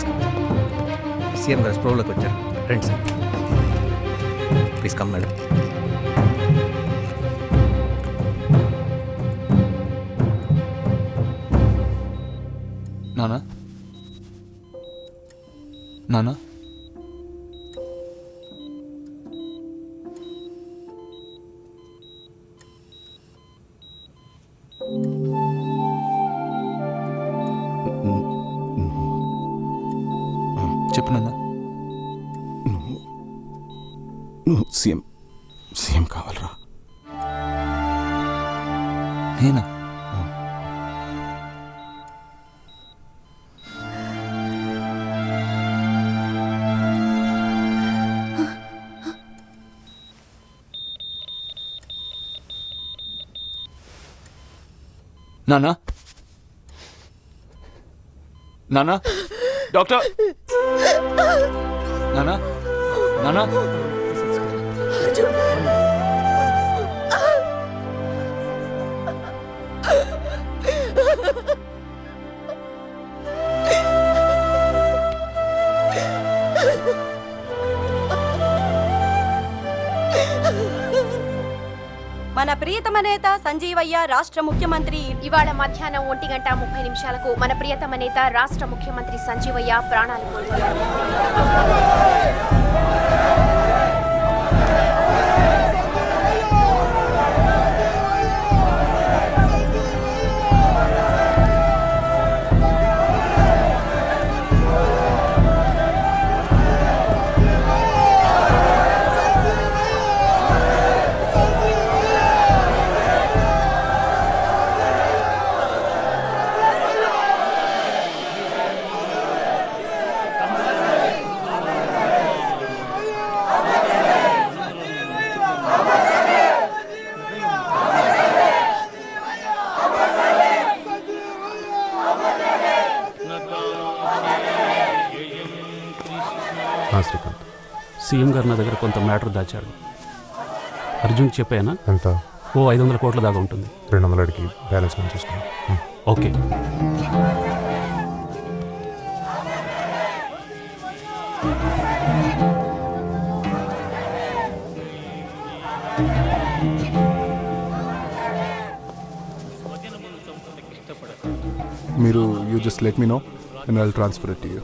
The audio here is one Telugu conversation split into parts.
ప్లీజ్ సీఎం గారు స్ప్రోలోకి వచ్చారు. రండి సార్, ప్లీజ్ కమ్ మేడం. నానా నానా చెప్పు నాన్న. నువ్వు సీఎం కావాలరా? నేనా? నానా నానా డాక్టర్ నానా నానా మన ప్రియతమ నేత సంజీవయ్య రాష్ట్ర ముఖ్యమంత్రి. ఇవాళ మధ్యాహ్నం 1:30 మన ప్రియతమ నేత రాష్ట్ర ముఖ్యమంత్రి సంజీవయ్య ప్రాణాలు కోల్పోయారు. శ్రీకాంత్, సీఎం గారు నా దగ్గర కొంత మ్యాటర్ దాచాడు. అర్జున్కి చెప్పానా? ఎంత? ఓ 500 కోట్ల దాకా ఉంటుంది. 200 అడిగి బ్యాలెన్స్ మనం చూసుకున్నాం. ఓకే. మీరు you just let me know and I will transfer it to you.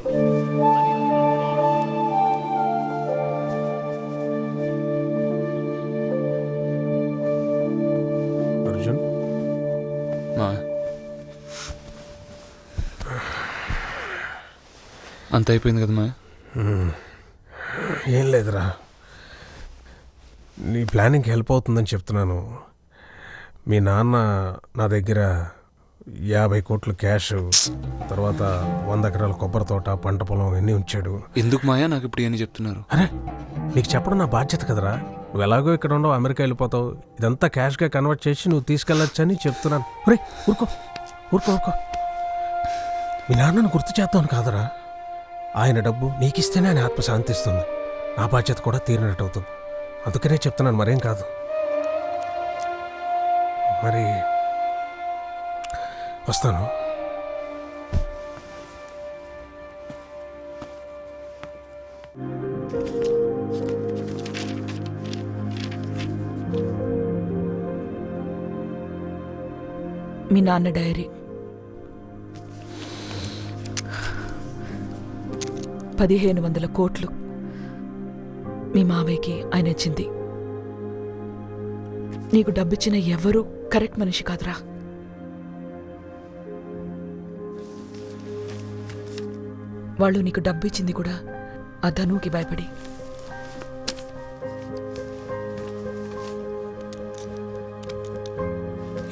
Arjun, అంత అయిపోయింది కదా మా? ఏం లేదురా, నీ ప్లానింగ్కి హెల్ప్ అవుతుందని చెప్తున్నాను. మీ నాన్న నా దగ్గర 50 కోట్లు క్యాష్, తర్వాత 100 ఎకరాల కొబ్బరి తోట, పంట పొలం అన్నీ ఉంచాడు. ఎందుకు మాయా నాకు ఇప్పుడు ఏమని చెప్తున్నారు? అరే, నీకు చెప్పడం నా బాధ్యత కదరా. నువ్వు ఎలాగో ఇక్కడ ఉండవు, అమెరికా వెళ్ళిపోతావు. ఇదంతా క్యాష్గా కన్వర్ట్ చేసి నువ్వు తీసుకెళ్ళొచ్చని చెప్తున్నాను. ఒరే ఊరుకో ఊరుకో ఊరుకో. మీ నాన్నను గుర్తు చేద్దామని కాదురా, ఆయన డబ్బు నీకిస్తేనే ఆయన ఆత్మ శాంతిస్తుంది. నా బాధ్యత కూడా తీరినట్టు అవుతుంది. అందుకనే చెప్తున్నాను, మరేం కాదు. మరి వస్తాను. మీ నాన్న డైరీ. 1500 కోట్లు మీ మావయ్యకి ఆయన ఇచ్చింది. నీకు డబ్బిచ్చిన ఎవరూ కరెక్ట్ మనిషి కాదురా. వాళ్ళు నీకు డబ్బిచ్చింది కూడా ఆ ధనుకి భయపడి.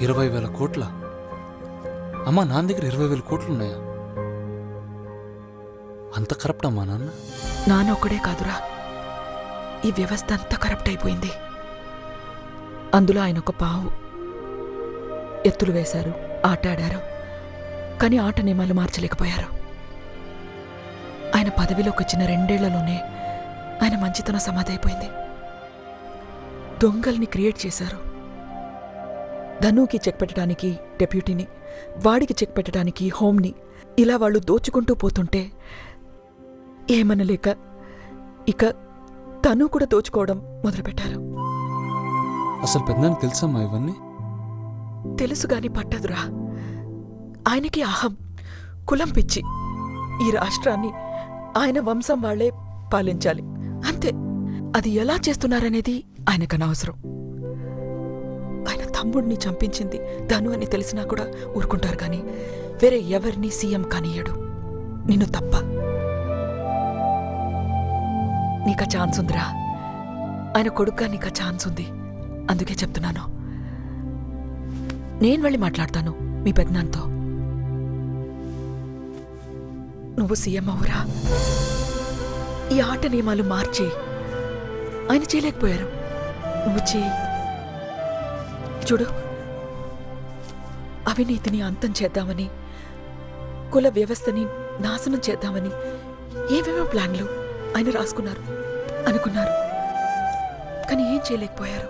ఇరవై 20,000 కోట్ల? అమ్మా, నాన్న దగ్గర 20,000 కోట్లు ఉన్నాయా? అంత కరప్ట్ అమ్మా నాన్న? నాన్న ఒక్కడే కాదురా, ఈ వ్యవస్థ అంతా కరప్ట్ అయిపోయింది. అందులో ఆయన ఒక పావు. ఎత్తులు వేశారు, ఆట ఆడారు, కానీ ఆట నియమాలు మార్చలేకపోయారు. ఆయన పదవిలోకి వచ్చిన 2 ఏళ్లలోనే ఆయన మంచితనం సమాధైపోయింది. దొంగల్ని క్రియేట్ చేశారు. ధనుకి చెక్ పెట్టడానికి డెప్యూటీని, వాడికి చెక్ పెట్టడానికి హోమ్ని, ఇలా వాళ్ళు దోచుకుంటూ పోతుంటే ఏమనలేక ఇక తను కూడా దోచుకోవడం మొదలుపెట్టారు. అసలు పెద్దనానికి తెలుసమ్మా ఇవన్నీ? తెలుసుగాని పట్టదురా. ఆయనకి అహం, కులం పిచ్చి. ఈ రాష్ట్రాన్ని ఆయన వంశం వాళ్లే పాలించాలి అంతే. అది ఎలా చేస్తున్నారనేది ఆయనకు అనవసరం. ఆయన తమ్ముడిని చంపించింది ధను అని తెలిసినా కూడా ఊరుకుంటారు కానీ వేరే ఎవరిని సీఎం కానియ్యడు, నిన్ను తప్ప. నీకా ఛాన్స్ ఉందిరా. ఆయన కొడుగ్గా నీకా ఛాన్స్ ఉంది. అందుకే చెప్తున్నాను. నేను వెళ్ళి మాట్లాడతాను మీ పెద్దనాన్నతో. నువ్వు సీఎం అవురా. ఈ ఆట నియమాలు మార్చి. ఆయన చేయలేకపోయారు, నువ్వు చేయి. చూడు, అవినీతిని అంతం చేద్దామని, కుల వ్యవస్థని నాశనం చేద్దామని ఏవేమో ప్లాన్లు ఆయన రాసుకున్నారు, అనుకున్నారు. కానీ ఏం చేయలేకపోయారు.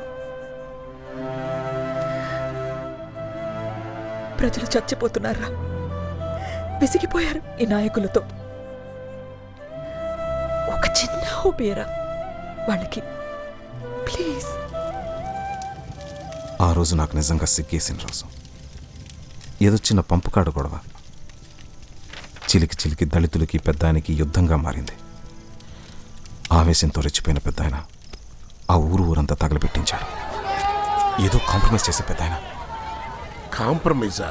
ప్రజలు చచ్చిపోతున్నారా. విసిగిపోయారు ఈ నాయకులతో. ఒక చిన్న ఊపిరా వాళ్ళకి, ప్లీజ్. ఆ రోజు నాకు నిజంగా సిగ్గేసిన రోజు. ఏదో చిన్న పంపుకాడు గొడవ చిలికి చిలికి దళితులకి పెద్దాయనకి యుద్ధంగా మారింది. ఆవేశంతో రెచ్చిపోయిన పెద్దాయన ఆ ఊరంతా తగలబెట్టించాడు. ఏదో కాంప్రమైజ్ చేసే పెద్దాయన. కాంప్రమైజా?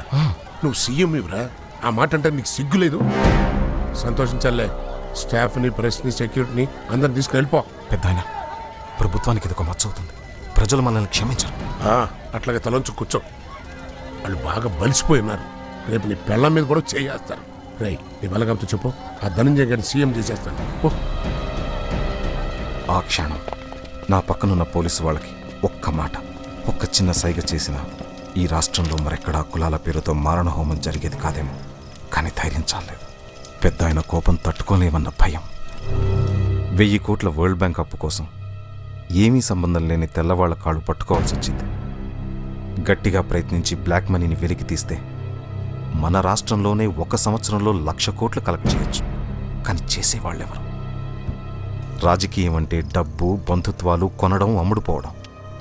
నువ్వు సీఎం ఇవ్వరా? ఆ మాట అంటే నీకు సిగ్గు లేదు? సంతోషించాలే. స్టాఫ్ని, ప్రెస్ని, సెక్యూరిటీని అందరిని తీసుకుని వెళ్ళిపో. పెద్దాయన, ప్రభుత్వానికి ఇది ఒక మచ్చ అవుతుంది. ప్రజలు మనల్ని క్షమించరు. అట్లాగే తలంచు కూర్చో. వాళ్ళు బాగా బలిసిపోయి ఉన్నారు. రేపు నీ పెళ్ళం మీద కూడా చేయేస్తారు. రై, నీ బలగంతో చెప్పు, ఆ ధనంజయ్ గారిని సీఎం చేసేస్తాను. ఆ క్షణం నా పక్కనున్న పోలీసు వాళ్ళకి ఒక్క మాట, ఒక్క చిన్న సైగ చేసిన ఈ రాష్ట్రంలో మరెక్కడా కులాల పేరుతో మారణహోమం జరిగేది కాదేమో. కానీ ధైర్యం చాలేదు. పెద్ద ఆయన కోపం తట్టుకోలేమన్న భయం. 1000 కోట్ల వరల్డ్ బ్యాంక్ అప్పు కోసం ఏమీ సంబంధం లేని తెల్లవాళ్ల కాళ్ళు పట్టుకోవాల్సి వచ్చింది. గట్టిగా ప్రయత్నించి బ్లాక్ మనీని వెలికి తీస్తే మన రాష్ట్రంలోనే 1 సంవత్సరంలో 1,00,000 కోట్లు కలెక్ట్ చేయొచ్చు. కానీ చేసేవాళ్ళెవరు? రాజకీయం అంటే డబ్బు, బంధుత్వాలు, కొనడం, అమ్ముడుపోవడం.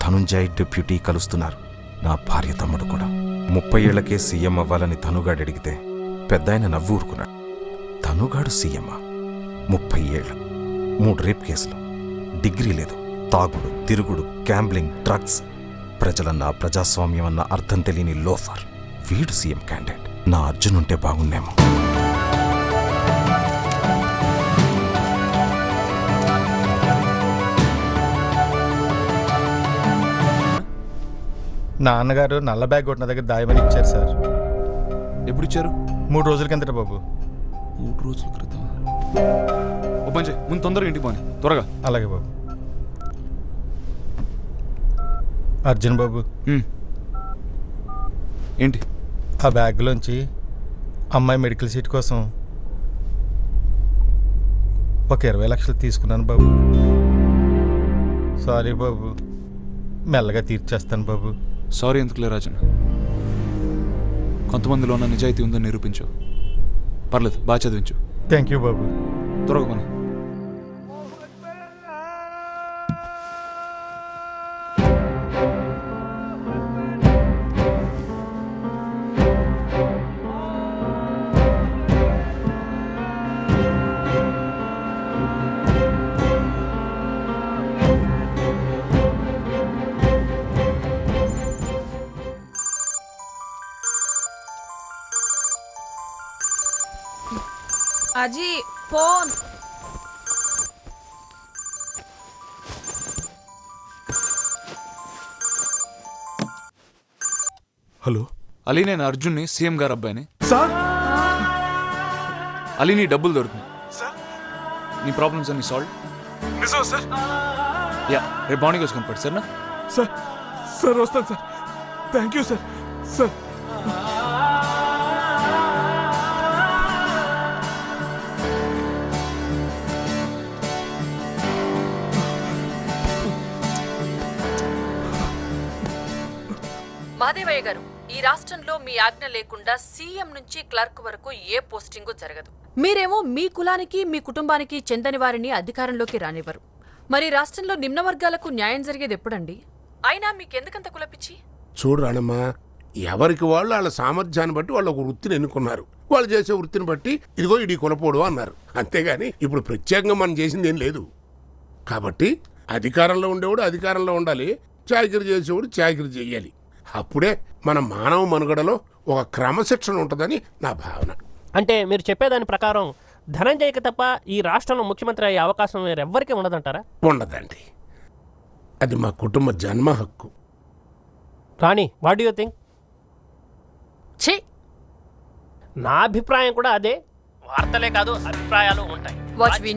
ధనుంజయ్ డిప్యూటీ కలుస్తున్నారు, నా భార్య తమ్ముడు కూడా. 30 ఏళ్లకే సీఎం అవ్వాలని ధనుగాడు అడిగితే పెద్దాయన నవ్వు ఊరుకున్నాడు. ధనుగాడు సీఎమ్మా? 30 ఏళ్ళు, 3 రేప్ కేసులు, డిగ్రీ లేదు, తాగుడు, తిరుగుడు, గ్యాంబ్లింగ్, డ్రగ్స్. ప్రజలన్నా ప్రజాస్వామ్యం అన్న అర్థం తెలియని లోఫర్. వీడు సీఎం క్యాండిడేట్. నా అర్జున్ ఉంటే బాగుండేమో. నాన్నగారు నల్ల బ్యాగ్ కొట్టిన దగ్గర దాయమని ఇచ్చారు సార్. ఎప్పుడు ఇచ్చారు? 3 రోజుల కిందట బాబు. 3 రోజుల క్రితం. ఓ పని చేయి, ముందు తొందరగా ఇంటికి పోనీ, త్వరగా. అలాగే బాబు. అర్జున్ బాబు, ఏంటి? ఆ బ్యాగ్లోంచి అమ్మాయి మెడికల్ సీట్ కోసం ఒక 20 లక్షలు తీసుకున్నాను బాబు. సారీ బాబు, మెల్లగా తీర్చేస్తాను బాబు. సారీ ఎందుకులే రాజన్, కొంతమందిలో ఉన్న నిజాయితీ ఉందని నిరూపించు. పర్లేదు, బాగా చదివించు. థ్యాంక్ యూ బాబు. త్వరగా పని. అజీ ఫోన్. హలో అలీ, నేను అర్జున్ని, సీఎం గారు అబ్బాయిని. సార్, అలీ నీ డబ్బులు దొరుకుతుంది. నీ ప్రాబ్లమ్స్ అన్ని సాల్వ్. నిజం సార్? యా, రేపు మార్నింగ్ వచ్చి కనపడు సరేనా? సార్ సార్ వస్తాను sir. Thank you sir. Sir Madevayya garu, ఈ రాష్ట్రంలో మీ ఆజ్ఞ లేకుండా సీఎం నుంచి క్లర్క్ వరకు ఏ పోస్టింగు జరగదు. మీరేమో మీ కులానికి మీ కుటుంబానికి చెందని వారిని అధికారంలోకి రానివ్వరు. మరి రాష్ట్రంలో నిమ్న వర్గాలకు న్యాయం జరిగేది ఎప్పుడండి? అయినా మీకెందుకంత కులపిచ్చి? చూడు రాణమ్మా, ఎవరికి వాళ్ళు వాళ్ళ సామర్థ్యాన్ని బట్టి వాళ్ళు ఒక వృత్తిని ఎన్నుకున్నారు. వాళ్ళు చేసే వృత్తిని బట్టి ఇదిగో ఇడి కులపోడు అన్నారు. అంతేగాని ఇప్పుడు ప్రత్యేకంగా మనం చేసింది ఏం లేదు. కాబట్టి అధికారంలో ఉండేవాడు అధికారంలో ఉండాలి, చాకిరి చేసేవాడు చాకిరి చేయాలి. అప్పుడే మన మానవ మనుగడలో ఒక క్రమశిక్షణ ఉంటుందని నా భావన. అంటే మీరు చెప్పేదాని ప్రకారం ధనంజయ్కి తప్ప ఈ రాష్ట్రంలో ముఖ్యమంత్రి అయ్యే అవకాశం వేరెవ్వరికీ ఉండదంటారా? ఉండదండి. అది మా కుటుంబ జన్మ హక్కు. రాణి, వాట్ డూ యూ థింక్? ఛీ, నా అభిప్రాయం కూడా అదే. వార్తలే కాదు, అభిప్రాయాలు ఉంటాయి. వాచ్